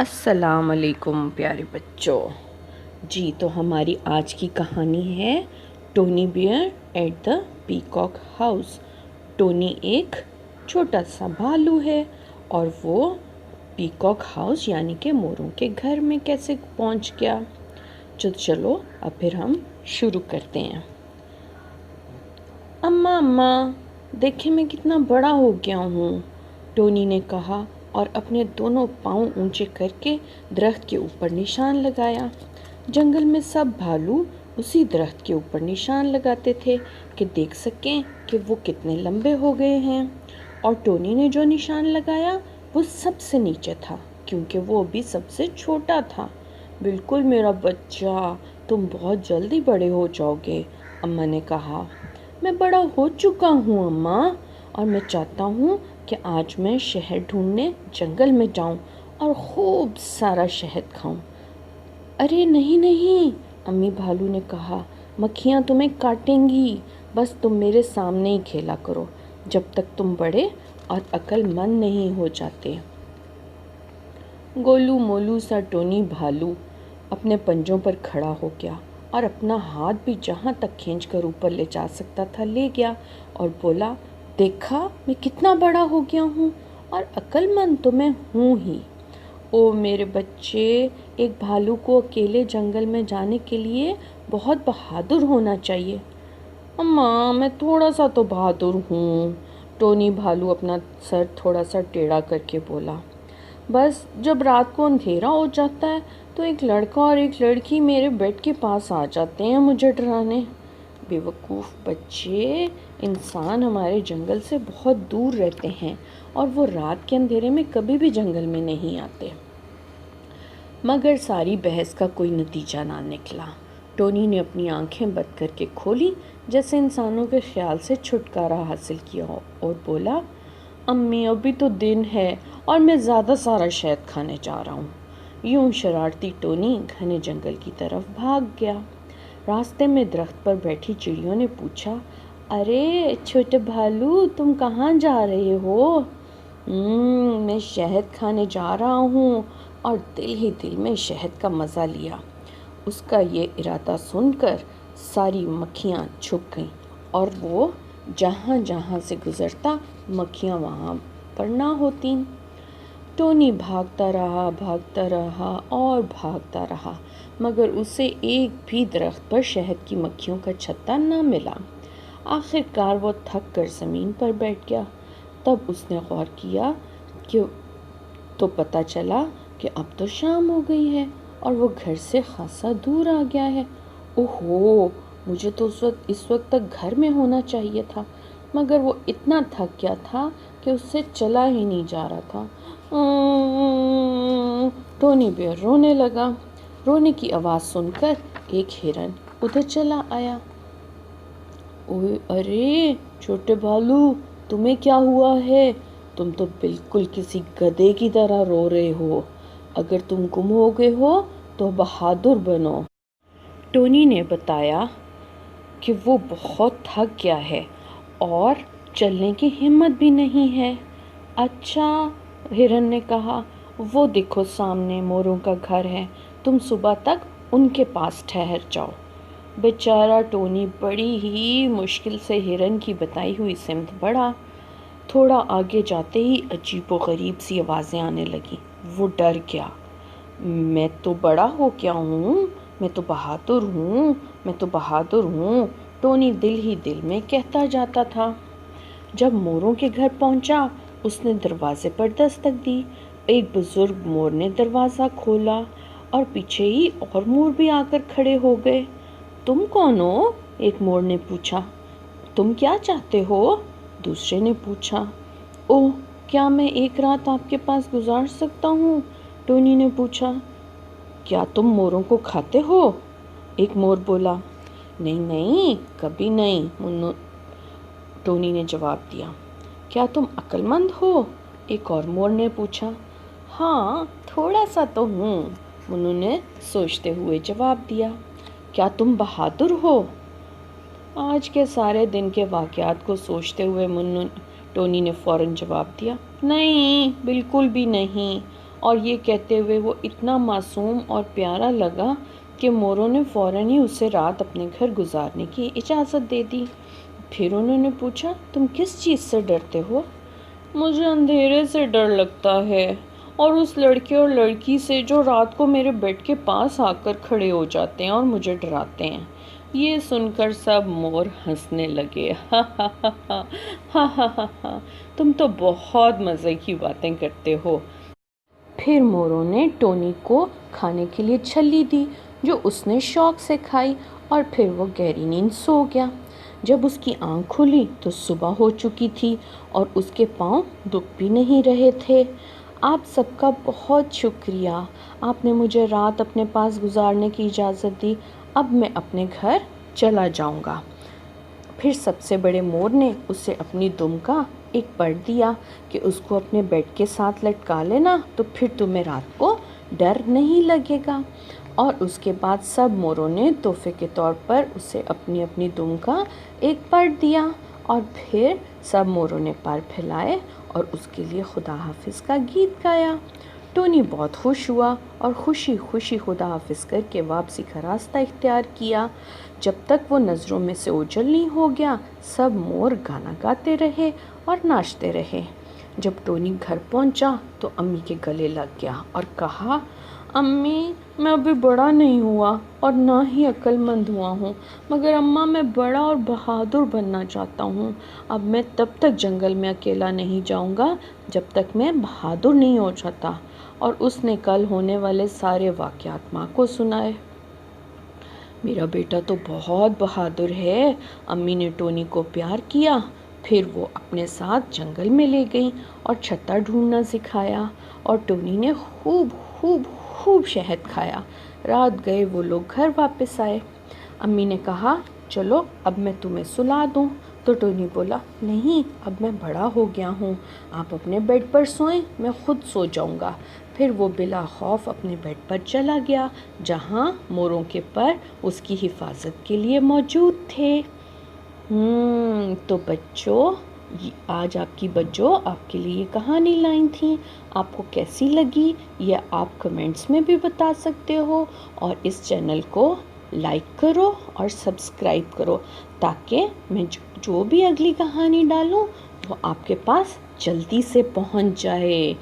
السلام علیکم پیارے بچوں. جی تو ہماری آج کی کہانی ہے Tony bear at the peacock house. Tony ایک چھوٹا سا بھالو ہے اور وہ پیکاک ہاؤس یعنی کہ موروں کے گھر میں کیسے پہنچ گیا. چلو اب پھر ہم شروع کرتے ہیں. اماں دیکھیں میں کتنا بڑا ہو گیا ہوں، ٹونی نے کہا اور اپنے دونوں پاؤں اونچے کر کے درخت کے اوپر نشان لگایا. جنگل میں سب بھالو اسی درخت کے اوپر نشان لگاتے تھے کہ دیکھ سکیں کہ وہ کتنے لمبے ہو گئے ہیں. اور ٹونی نے جو نشان لگایا وہ سب سے نیچے تھا کیونکہ وہ بھی سب سے چھوٹا تھا. بالکل میرا بچہ، تم بہت جلدی بڑے ہو جاؤ گے، اماں نے کہا. میں بڑا ہو چکا ہوں اماں، اور میں چاہتا ہوں کہ آج میں شہد ڈھونڈنے جنگل میں جاؤں اور خوب سارا شہد کھاؤں. ارے نہیں، امی بھالو نے کہا، مکھیاں تمہیں کاٹیں گی. بس تم میرے سامنے ہی کھیلا کرو جب تک تم بڑے اور عقل مند نہیں ہو جاتے. گولو مولو سا ٹونی بھالو اپنے پنجوں پر کھڑا ہو گیا اور اپنا ہاتھ بھی جہاں تک کھینچ کر اوپر لے جا سکتا تھا لے گیا اور بولا، دیکھا میں کتنا بڑا ہو گیا ہوں اور عقل مند تو میں ہوں ہی. او میرے بچے، ایک بھالو کو اکیلے جنگل میں جانے کے لیے بہت بہادر ہونا چاہیے. اماں میں تھوڑا سا تو بہادر ہوں، ٹونی بھالو اپنا سر تھوڑا سا ٹیڑھا کر کے بولا. بس جب رات کو اندھیرا ہو جاتا ہے تو ایک لڑکا اور ایک لڑکی میرے بیڈ کے پاس آ جاتے ہیں مجھے ڈرانے. بے وقوف بچے، انسان ہمارے جنگل سے بہت دور رہتے ہیں اور وہ رات کے اندھیرے میں کبھی بھی جنگل میں نہیں آتے. مگر ساری بحث کا کوئی نتیجہ نہ نکلا. ٹونی نے اپنی آنکھیں بند کر کے کھولی جیسے انسانوں کے خیال سے چھٹکارا حاصل کیا ہو اور بولا، امی ابھی تو دن ہے اور میں زیادہ سارا شہد کھانے جا رہا ہوں. یوں شرارتی ٹونی گھنے جنگل کی طرف بھاگ گیا. راستے میں درخت پر بیٹھی چڑیوں نے پوچھا، ارے چھوٹے بھالو تم کہاں جا رہے ہو؟ میں شہد کھانے جا رہا ہوں، اور دل ہی دل میں شہد کا مزہ لیا. اس کا یہ ارادہ سن کر ساری مکھیاں چھپ گئیں اور وہ جہاں جہاں سے گزرتا مکھیاں وہاں پر نہ ہوتیں. ٹونی بھاگتا رہا اور بھاگتا رہا مگر اسے ایک بھی درخت پر شہد کی مکھیوں کا چھتا نہ ملا. آخر کار وہ تھک کر زمین پر بیٹھ گیا. تب اس نے غور کیا کہ تو پتہ چلا کہ اب تو شام ہو گئی ہے اور وہ گھر سے خاصا دور آ گیا ہے. اوہو، مجھے تو اس وقت تک گھر میں ہونا چاہیے تھا، مگر وہ اتنا تھک گیا تھا کہ اس سے چلا ہی نہیں جا رہا تھا. ٹونی بیئر رونے لگا. رونے کی آواز سن کر ایک ہرن ادھر چلا آیا. ارے چھوٹے بھالو، تمہیں کیا ہوا ہے؟ تم تو بالکل کسی گدھے کی طرح رو رہے ہو. اگر تم گم ہو گئے ہو تو بہادر بنو. ٹونی نے بتایا کہ وہ بہت تھک گیا ہے اور چلنے کی ہمت بھی نہیں ہے. اچھا، ہرن نے کہا، وہ دیکھو سامنے موروں کا گھر ہے، تم صبح تک ان کے پاس ٹھہر جاؤ. بیچارہ ٹونی بڑی ہی مشکل سے ہرن کی بتائی ہوئی سمت بڑھا. تھوڑا آگے جاتے ہی عجیب و غریب سی آوازیں آنے لگیں. وہ ڈر گیا. میں تو بڑا ہو گیا ہوں، میں تو بہادر ہوں، ٹونی دل ہی دل میں کہتا جاتا تھا. جب موروں کے گھر پہنچا اس نے دروازے پر دستک دی. ایک بزرگ مور نے دروازہ کھولا اور پیچھے ہی اور مور بھی آ کر کھڑے ہو گئے. تم کون ہو؟ ایک مور نے پوچھا. تم کیا چاہتے ہو؟ دوسرے نے پوچھا. اوہ، کیا میں ایک رات آپ کے پاس گزار سکتا ہوں؟ ٹونی نے پوچھا. کیا تم موروں کو کھاتے ہو؟ ایک مور بولا. نہیں، کبھی نہیں، ٹونی نے جواب دیا. کیا تم عقل مند ہو؟ ایک اور مور نے پوچھا. ہاں تھوڑا سا تو ہوں، منو نے سوچتے ہوئے جواب دیا. کیا تم بہادر ہو؟ آج کے سارے دن کے واقعات کو سوچتے ہوئے ٹونی نے فوراً جواب دیا. نہیں، بالکل بھی نہیں. اور یہ کہتے ہوئے وہ اتنا معصوم اور پیارا لگا کہ موروں نے فوراً ہی اسے رات اپنے گھر گزارنے کی اجازت دے دی۔ پھر انہوں نے پوچھا، تم کس چیز سے ڈرتے ہو؟ مجھے اندھیرے سے ڈر لگتا ہے، اور اس لڑکے اور لڑکی سے جو رات کو میرے بیڈ کے پاس آ کر کھڑے ہو جاتے ہیں اور مجھے ڈراتے ہیں۔ یہ سن کر سب مور ہنسنے لگے۔ ہا ہا ہا ہا ہا ہا ہا ہا، تم تو بہت مزے کی باتیں کرتے ہو۔ پھر موروں نے ٹونی کو کھانے کے لیے چھلی دی جو اس نے شوق سے کھائی، اور پھر وہ گہری نیند سو گیا۔ جب اس کی آنکھ کھلی تو صبح ہو چکی تھی اور اس کے پاؤں دکھ بھی نہیں رہے تھے۔ آپ سب کا بہت شکریہ، آپ نے مجھے رات اپنے پاس گزارنے کی اجازت دی۔ اب میں اپنے گھر چلا جاؤں گا۔ پھر سب سے بڑے مور نے اسے اپنی دم کا ایک پر دیا کہ اس کو اپنے بیڈ کے ساتھ لٹکا لینا، تو پھر تمہیں رات کو ڈر نہیں لگے گا۔ اور اس کے بعد سب موروں نے تحفے کے طور پر اسے اپنی اپنی دم کا ایک پر دیا، اور پھر سب موروں نے پر پھیلائے اور اس کے لیے خدا حافظ کا گیت گایا۔ ٹونی بہت خوش ہوا اور خوشی خوشی خدا حافظ کر کے واپسی کا راستہ اختیار کیا۔ جب تک وہ نظروں میں سے اوجھل نہیں ہو گیا، سب مور گانا گاتے رہے اور ناچتے رہے۔ جب ٹونی گھر پہنچا تو امی کے گلے لگ گیا اور کہا، امی، میں ابھی بڑا نہیں ہوا اور نہ ہی عقل مند ہوا ہوں، مگر اماں میں بڑا اور بہادر بننا چاہتا ہوں۔ اب میں تب تک جنگل میں اکیلا نہیں جاؤں گا جب تک میں بہادر نہیں ہو جاتا۔ اور اس نے کل ہونے والے سارے واقعات ماں کو سنائے۔ میرا بیٹا تو بہت بہادر ہے، امی نے ٹونی کو پیار کیا۔ پھر وہ اپنے ساتھ جنگل میں لے گئیں اور چھتا ڈھونڈنا سکھایا، اور ٹونی نے خوب خوب خوب شہد کھایا۔ رات گئے وہ لوگ گھر واپس آئے۔ امی نے کہا، چلو اب میں تمہیں سلا دوں، تو ٹونی بولا، نہیں، اب میں بڑا ہو گیا ہوں، آپ اپنے بیڈ پر سوئیں، میں خود سو جاؤں گا۔ پھر وہ بلا خوف اپنے بیڈ پر چلا گیا جہاں موروں کے پر اس کی حفاظت کے لیے موجود تھے۔ تو بچوں، آج آپ کی بچوں آپ کے لیے یہ کہانی لائیں تھیں۔ آپ کو کیسی لگی یہ آپ کمنٹس میں بھی بتا سکتے ہو، اور اس چینل کو لائک کرو اور سبسکرائب کرو تاکہ میں جو بھی اگلی کہانی ڈالوں وہ آپ کے پاس جلدی سے پہنچ جائے۔